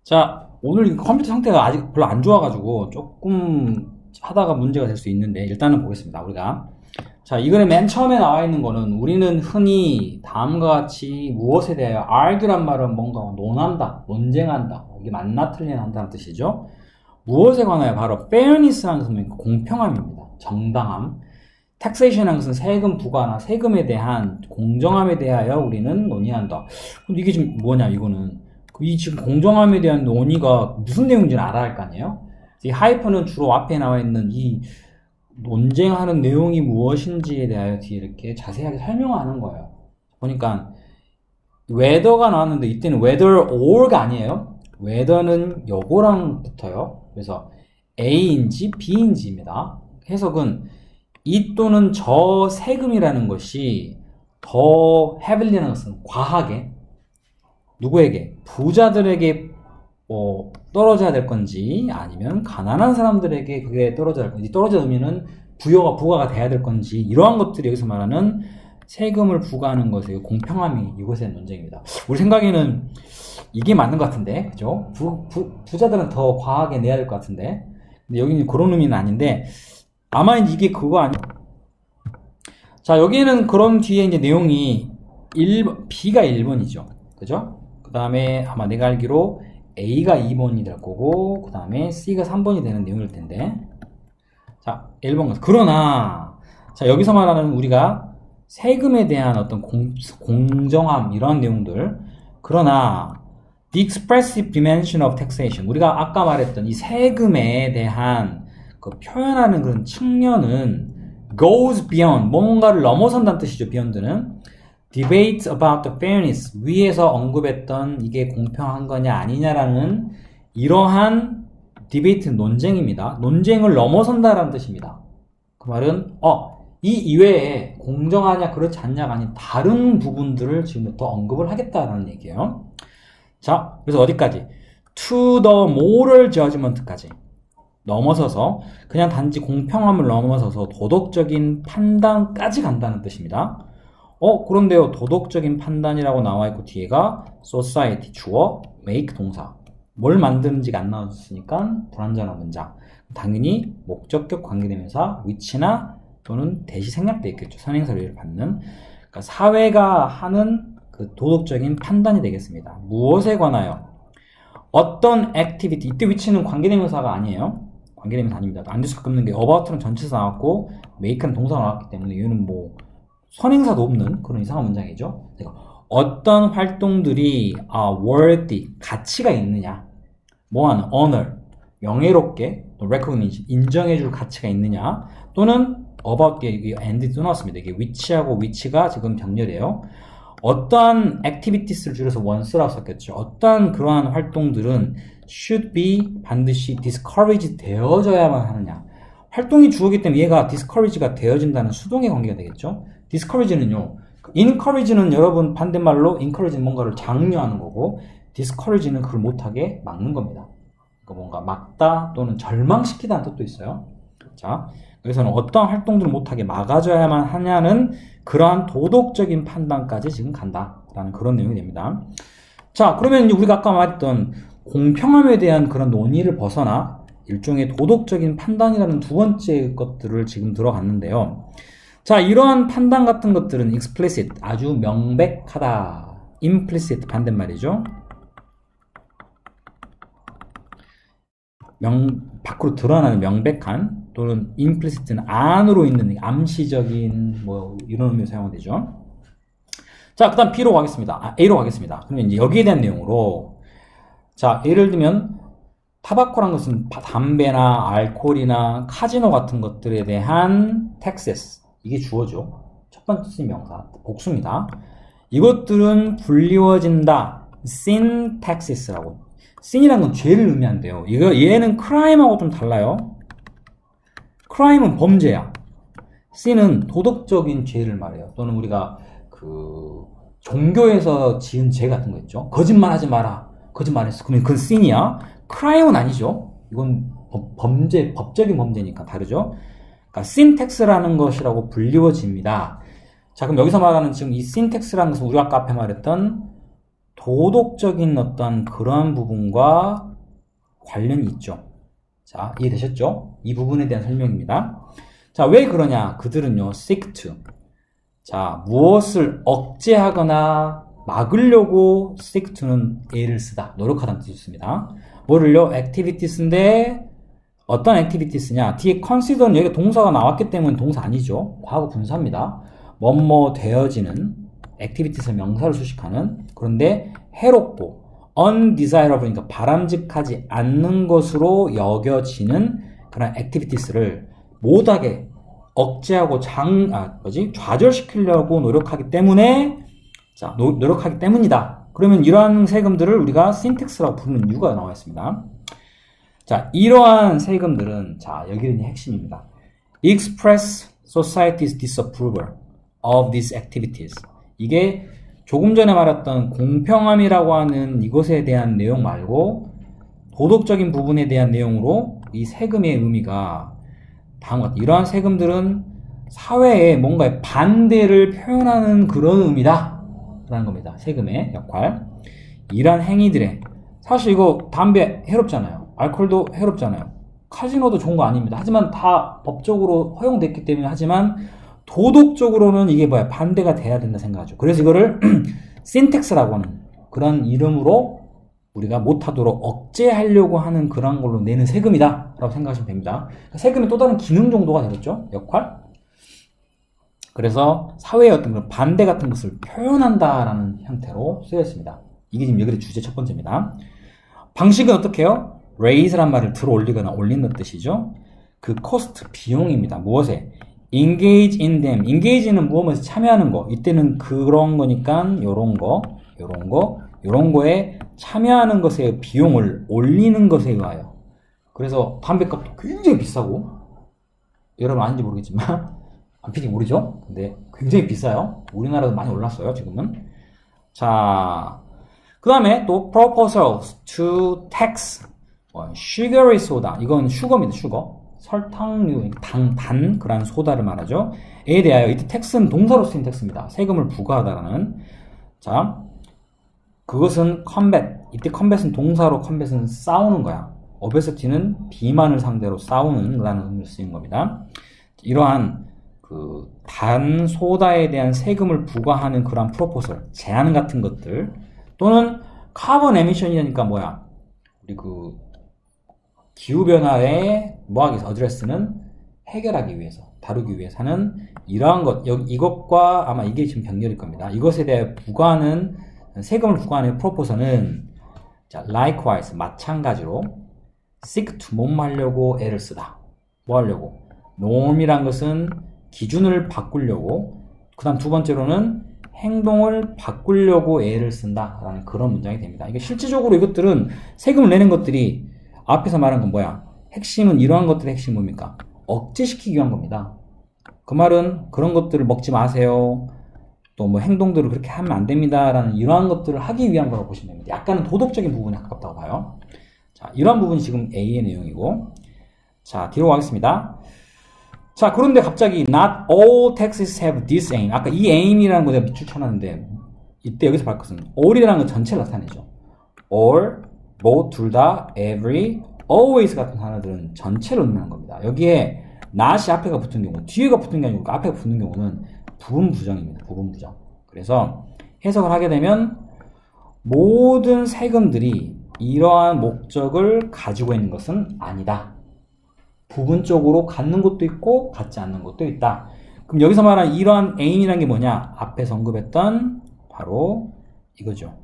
자, 오늘 컴퓨터 상태가 아직 별로 안 좋아가지고 조금 하다가 문제가 될 수 있는데 일단은 보겠습니다. 우리가 자, 이 글에 맨 처음에 나와 있는 거는 우리는 흔히 다음과 같이 무엇에 대하여 argue란 말은 뭔가 논한다, 논쟁한다, 이게 맞나 틀리나 한다는 뜻이죠. 무엇에 관하여 바로 fairness라는 것은 공평함입니다. 정당함. taxation이라는 것은 세금 부과나 세금에 대한 공정함에 대하여 우리는 논의한다. 근데 이게 지금 뭐냐 이거는 이 지금 공정함에 대한 논의가 무슨 내용인지는 알아야 할 거 아니에요? 이 하이퍼는 주로 앞에 나와 있는 이 논쟁하는 내용이 무엇인지에 대하여 뒤에 이렇게 자세하게 설명하는 거예요. 보니까 whether가 나왔는데 이때는 whether or가 아니에요. whether는 요거랑 붙어요. 그래서 A인지 B인지입니다. 해석은 이 또는 저 세금이라는 것이 더 heavily라는 것은 과하게 누구에게? 부자들에게 떨어져야 될 건지 아니면 가난한 사람들에게 그게 떨어져야 될 건지 떨어져야 되면은 부가가 돼야 될 건지 이러한 것들이 여기서 말하는 세금을 부과하는 것의 공평함이 이것의 논쟁입니다. 우리 생각에는 이게 맞는 것 같은데 그죠? 부자들은 더 과하게 내야 될 것 같은데 근데 여기는 그런 의미는 아닌데 아마 이게 그거 아니. 자 여기에는 그런 뒤에 이제 내용이 B가 1번이죠. 그죠? 그 다음에 아마 내가 알기로 A가 2번이 될 거고 그 다음에 C가 3번이 되는 내용일 텐데 자 1번 그러나 자 여기서 말하는 우리가 세금에 대한 어떤 공정함 이런 내용들 그러나 the expressive dimension of taxation 우리가 아까 말했던 이 세금에 대한 그 표현하는 그런 측면은 goes beyond 뭔가를 넘어선다는 뜻이죠. beyond는 debate about the fairness 위에서 언급했던 이게 공평한 거냐 아니냐라는 이러한 디베이트 논쟁입니다. 논쟁을 넘어선다라는 뜻입니다. 그 말은 이 이외에 공정하냐 그렇지 않냐가 아닌 다른 부분들을 지금부터 언급을 하겠다라는 얘기예요. 자, 그래서 어디까지? to the moral judgment까지 넘어서서 그냥 단지 공평함을 넘어서서 도덕적인 판단까지 간다는 뜻입니다. 그런데요, 도덕적인 판단이라고 나와 있고 뒤에가 society 주어, make 동사. 뭘 만드는지가 안 나왔으니까 불완전한 문장. 당연히 목적격 관계대명사 which나 또는 대시 생략돼 있겠죠. 선행사를 받는. 그러니까 사회가 하는 그 도덕적인 판단이 되겠습니다. 무엇에 관하여? 어떤 activity. 이때 which는 관계대명사가 아니에요. 관계대명사 아닙니다. 안 될 수 없는 게 about는 전치사 나왔고 make는 동사가 나왔기 때문에 이거는 뭐 선행사도 없는 그런 이상한 문장이죠. 어떤 활동들이 worthy, 가치가 있느냐 뭐하는, honor, 명예롭게 recognition, 인정해줄 가치가 있느냐 또는 about, and이 또 나왔습니다. 이게 which하고 which가 지금 병렬이에요. 어떠한 activities를 줄여서 once라고 썼겠죠. 어떠한 그러한 활동들은 should be 반드시 discouraged 되어져야만 하느냐 활동이 주어기 때문에 얘가 discourage가 되어진다는 수동의 관계가 되겠죠. discourage는요, encourage는 여러분 반대말로 encourage는 뭔가를 장려하는 거고 discourage는 그걸 못하게 막는 겁니다. 그러니까 뭔가 막다 또는 절망시키다는 뜻도 있어요. 자, 여기서는 어떠한 활동들을 못하게 막아줘야만 하냐는 그러한 도덕적인 판단까지 지금 간다라는 그런 내용이 됩니다. 자, 그러면 우리가 아까 말했던 공평함에 대한 그런 논의를 벗어나 일종의 도덕적인 판단이라는 두 번째 것들을 지금 들어갔는데요. 자, 이러한 판단 같은 것들은 explicit, 아주 명백하다. implicit, 반대말이죠. 밖으로 드러나는 명백한, 또는 implicit는 안으로 있는 암시적인, 뭐, 이런 의미로 사용되죠. 자, 그 다음 B로 가겠습니다. A로 가겠습니다. 그러면 이제 여기에 대한 내용으로, 자, 예를 들면, 타바코란 것은 담배나 알코올이나 카지노 같은 것들에 대한 taxes. 이게 주어죠. 첫 번째 명사, 복수입니다. 이것들은 불리워진다. sin taxes라고. sin이라는 건 죄를 의미한대요. 얘는 crime하고 좀 달라요. crime은 범죄야. sin은 도덕적인 죄를 말해요. 또는 우리가 종교에서 지은 죄 같은 거 있죠. 거짓말하지 마라. 거짓말했어. 그러면 그건 sin이야. crime은 아니죠. 이건 법적인 범죄니까 다르죠. 그러니까 syntax라는 것이라고 불리워집니다. 자, 그럼 여기서 말하는 지금 이 syntax라는 것은 우리가 아까 앞에 말했던 도덕적인 어떤 그러한 부분과 관련이 있죠. 자, 이해되셨죠? 이 부분에 대한 설명입니다. 자, 왜 그러냐? 그들은요, seek to. 자, 무엇을 억제하거나 막으려고 seek to는 애를 쓰다, 노력하다는 뜻이 있습니다. 뭐를요? activities인데 어떤 activities냐? 뒤에 consider는 여기 동사가 나왔기 때문에 동사 아니죠. 과거 분사입니다. 뭐뭐 되어지는 activities의 명사를 수식하는, 그런데 해롭고 undesirable, 그러니까 바람직하지 않는 것으로 여겨지는 그런 activities를 못하게 억제하고 좌절시키려고 노력하기 때문에, 자, 노력하기 때문이다. 그러면 이러한 세금들을 우리가 syntax라고 부르는 이유가 나와 있습니다. 자, 이러한 세금들은, 자, 여기는 핵심입니다. express society's disapproval of these activities. 이게 조금 전에 말했던 공평함이라고 하는 이것에 대한 내용 말고 도덕적인 부분에 대한 내용으로 이 세금의 의미가 다음과 같다. 이러한 세금들은 사회에 뭔가의 반대를 표현하는 그런 의미다 라는 겁니다. 세금의 역할. 이러한 행위들의, 사실 이거 담배 해롭잖아요. 알코올도 해롭잖아요. 카지노도 좋은 거 아닙니다. 하지만 다 법적으로 허용됐기 때문에, 하지만 도덕적으로는 이게 뭐야? 반대가 돼야 된다 생각하죠. 그래서 이거를 신텍스라고 하는 그런 이름으로 우리가 못하도록 억제하려고 하는 그런 걸로 내는 세금이다 라고 생각하시면 됩니다. 세금의 또 다른 기능 정도가 되겠죠? 역할? 그래서 사회의 어떤 그런 반대 같은 것을 표현한다라는 형태로 쓰였습니다. 이게 지금 여기의 주제 첫 번째입니다. 방식은 어떻게 해요? raise란 말을 들어 올리거나 올리는 뜻이죠. 그 cost, 비용입니다. 무엇에? engage in them. engage는 무엇에서 참여하는 거. 이때는 그런 거니까 요런 거에 참여하는 것의 비용을 올리는 것에 의하여. 그래서 담배값도 굉장히 비싸고, 여러분 아닌지 모르겠지만 안 피지 모르죠? 근데 굉장히 비싸요. 우리나라도 많이 올랐어요, 지금은. 자, 그 다음에 또 proposals to tax sugary soda. 이건 슈거입니다, 슈거. 설탕류, 단, 그런 소다를 말하죠. 에 대하여, 이때 텍스는 동사로 쓰인 텍스입니다. 세금을 부과하다라는. 자, 그것은 combat. 이때 combat은 동사로, combat은 싸우는 거야. obesity는 비만을 상대로 싸우는 라는 의미로 쓰인 겁니다. 이러한 그 단 소다에 대한 세금을 부과하는 그러한 프로포설, 제안 같은 것들, 또는 카본 에미션이니까 뭐야? 우리 그 기후변화에 뭐하기 위해서, 어드레스는 해결하기 위해서, 다루기 위해서 하는 이러한 것, 이것과 아마 이게 지금 병렬일 겁니다. 이것에 대해 부과하는, 세금을 부과하는 프로포설은, 자, likewise, 마찬가지로, seek to, 못말려고 애를 쓰다. 뭐 하려고? norm이란 것은 기준을 바꾸려고, 그 다음 두 번째로는 행동을 바꾸려고 애를 쓴다라는 그런 문장이 됩니다. 이게 실질적으로 이것들은 세금을 내는 것들이 앞에서 말한 건 뭐야? 핵심은, 이러한 것들의 핵심은 뭡니까? 억제시키기 위한 겁니다. 그 말은 그런 것들을 먹지 마세요. 또 뭐 행동들을 그렇게 하면 안 됩니다. 라는 이러한 것들을 하기 위한 거라고 보시면 됩니다. 약간은 도덕적인 부분에 가깝다고 봐요. 자, 이러한 부분이 지금 A의 내용이고. 자, 뒤로 가겠습니다. 자, 그런데 갑자기 not all taxes have this aim. 아까 이 aim이라는 거 내가 밑줄 쳐놨는데, 이때 여기서 볼 것은 all이라는 건 전체를 나타내죠. all, both, 둘 다, every, always 같은 단어들은 전체를 의미하는 겁니다. 여기에 not이 앞에가 붙은 경우, 뒤에가 붙은 게 아니고 앞에가 붙는 경우는 부분 부정입니다. 부분 부정. 그래서 해석을 하게 되면 모든 세금들이 이러한 목적을 가지고 있는 것은 아니다. 부분적으로 갖는 것도 있고 갖지 않는 것도 있다. 그럼 여기서 말하는 이러한 aim이라는 게 뭐냐? 앞에서 언급했던 바로 이거죠.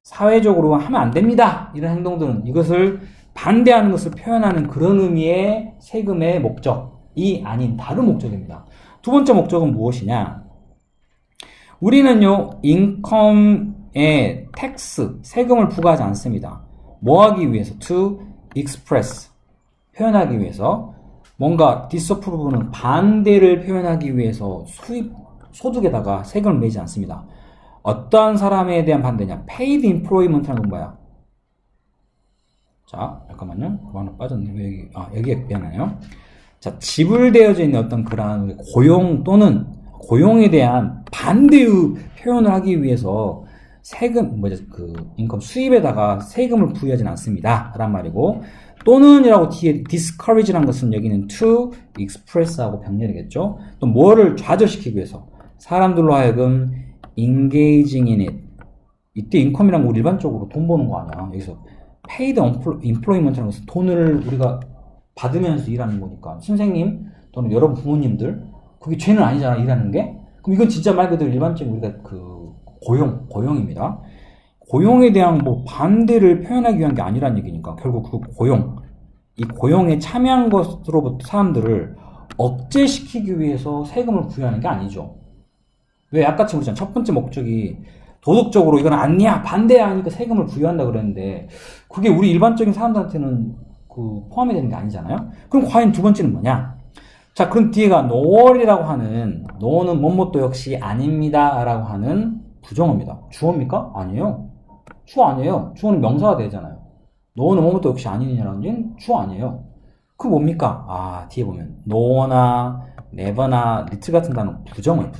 사회적으로 하면 안 됩니다. 이런 행동들은 이것을 반대하는 것을 표현하는 그런 의미의 세금의 목적이 아닌 다른 목적입니다. 두 번째 목적은 무엇이냐? 우리는요, 인컴에 텍스, 세금을 부과하지 않습니다. 뭐 하기 위해서? to express, 표현하기 위해서. 뭔가 disapprove는 반대를 표현하기 위해서 수입, 소득에다가 세금을 매지 않습니다. 어떠한 사람에 대한 반대냐? paid employment라는 건 뭐야? 자, 잠깐만요. 뭐 하나 빠졌네. 왜 여기, 여기에 미안해요. 자, 지불되어져 있는 어떤 그러한 고용 또는 고용에 대한 반대의 표현을 하기 위해서 세금, 인컴 수입에다가 세금을 부여하진 않습니다. 라는 말이고, 또는이라고 뒤에 discourage라는 것은 여기는 to express하고 병렬이겠죠. 또 뭐를 좌절시키기 위해서 사람들로 하여금 engaging in it. 이때 인컴이란 거 우리 일반적으로 돈 버는 거 아니야. 여기서 paid employment라는 것은 돈을 우리가 받으면서 일하는 거니까. 선생님 또는 여러분 부모님들, 그게 죄는 아니잖아, 일하는 게. 그럼 이건 진짜 말 그대로 일반적인 우리가 고용입니다. 고용에 대한 반대를 표현하기 위한 게 아니란 얘기니까 결국 그 이 고용에 참여한 것으로부터 사람들을 억제시키기 위해서 세금을 부여하는 게 아니죠. 왜 아까처럼 그랬잖아. 첫 번째 목적이 도덕적으로 이건 아니야, 반대야 하니까 세금을 부여한다 그랬는데 그게 우리 일반적인 사람들한테는 포함이 되는 게 아니잖아요. 그럼 과연 두 번째는 뭐냐? 자, 그럼 뒤에가 no이라고 하는 no는 뭐뭐도 역시 아닙니다 라고 하는 부정어입니다. 주어입니까? 아니에요. 주어 아니에요. 주어는 명사가 되잖아요. no는 뭐뭐도 역시 아니냐라는 건 주어 아니에요. 그 뭡니까? 뒤에 보면 no나 never나 little 같은 단어는 부정어예요.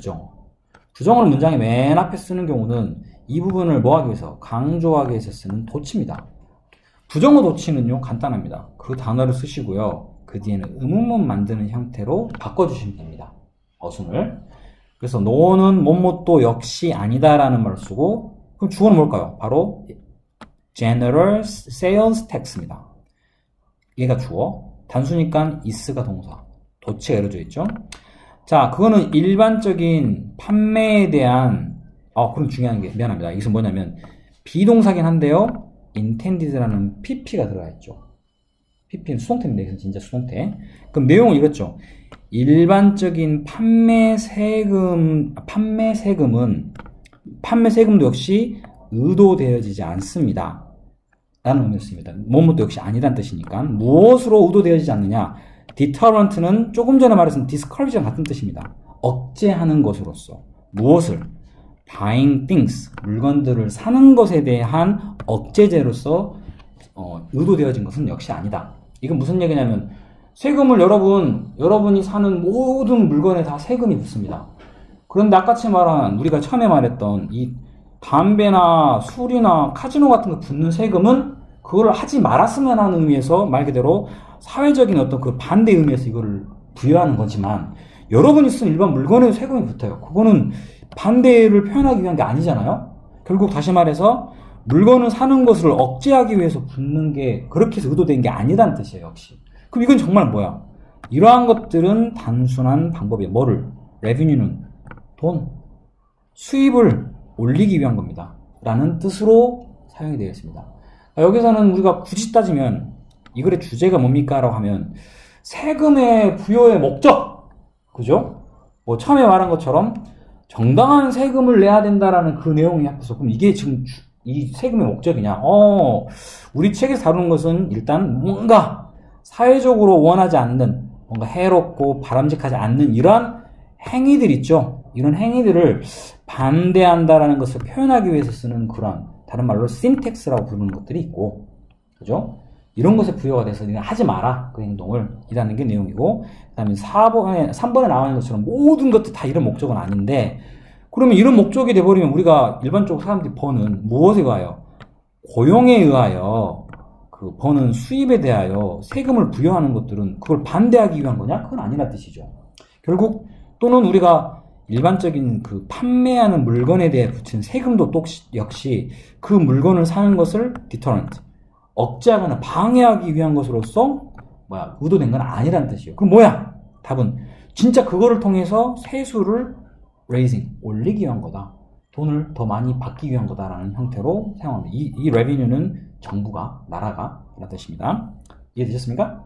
부정어를 문장의 맨 앞에 쓰는 경우는 이 부분을 뭐 하기 위해서? 강조하기 위해서 쓰는 도치입니다. 부정어 도치는요, 간단합니다. 그 단어를 쓰시고요. 그 뒤에는 의문문 만드는 형태로 바꿔주시면 됩니다. 어순을. 그래서 no는 뭐뭐도 역시 아니다라는 말을 쓰고, 그럼 주어는 뭘까요? 바로 general sales tax입니다. 얘가 주어. 단수니까 is가 동사. 도치가 이루어져 있죠. 자, 그거는 일반적인 판매에 대한, 그럼 중요한 게, 미안합니다. 이것은 뭐냐면, 비동사긴 한데요, intended라는 pp가 들어가 있죠. pp는 수동태입니다. 이것은 진짜 수동태. 그럼 내용을 읽었죠. 일반적인 판매 세금도 역시 의도되어지지 않습니다. 라는 의미였습니다. 뭐뭐도 역시 아니란 뜻이니까. 무엇으로 의도되어지지 않느냐? deterrent는 조금 전에 말했던 discourage랑 같은 뜻입니다. 억제하는 것으로서. 무엇을? buying things, 물건들을 사는 것에 대한 억제제로서 의도되어진 것은 역시 아니다. 이건 무슨 얘기냐면 세금을 여러분이 사는 모든 물건에 다 세금이 붙습니다. 그런데 아까처럼 말한 우리가 처음에 말했던 이 담배나 술이나 카지노 같은 거 붙는 세금은 그거를 하지 말았으면 하는 의미에서 말 그대로 사회적인 어떤 그 반대 의미에서 이거를 부여하는 거지만 여러분이 쓰는 일반 물건에 세금이 붙어요. 그거는 반대를 표현하기 위한 게 아니잖아요. 결국 다시 말해서 물건을 사는 것을 억제하기 위해서 붙는 게 그렇게 해서 의도된 게 아니라는 뜻이에요. 역시. 그럼 이건 정말 뭐야? 이러한 것들은 단순한 방법이에요. 뭐를? revenue는 돈, 수입을 올리기 위한 겁니다. 라는 뜻으로 사용이 되어 있습니다. 여기서는 우리가 굳이 따지면 이 글의 주제가 뭡니까? 라고 하면 세금의 부여의 목적! 그죠? 처음에 말한 것처럼 정당한 세금을 내야 된다라는 그 내용이 앞에서 그럼 이게 지금 이 세금의 목적이냐? 우리 책에서 다루는 것은 일단 뭔가 사회적으로 원하지 않는 뭔가 해롭고 바람직하지 않는 이러한 행위들 있죠. 이런 행위들을 반대한다라는 것을 표현하기 위해서 쓰는 그런 다른 말로 syntax라고 부르는 것들이 있고, 그죠? 이런 것에 부여가 돼서 그냥 하지 마라 그 행동을 이라는 게 내용이고, 그다음에 3번에 나와 있는 것처럼 모든 것들 다 이런 목적은 아닌데, 그러면 이런 목적이 돼버리면 우리가 일반적으로 사람들이 버는 무엇에 의하여 고용에 의하여 그 버는 수입에 대하여 세금을 부여하는 것들은 그걸 반대하기 위한 거냐? 그건 아니란 뜻이죠. 결국 또는 우리가 일반적인 그 판매하는 물건에 대해 붙인 세금도 역시 그 물건을 사는 것을 deterrent, 억제하거나 방해하기 위한 것으로서 의도된 건 아니라는 뜻이에요. 그럼 뭐야? 답은 진짜 그거를 통해서 세수를 raising, 올리기 위한 거다. 돈을 더 많이 받기 위한 거다라는 형태로 사용합니다. 이 revenue는 정부가, 나라가 라는 뜻입니다. 이해되셨습니까?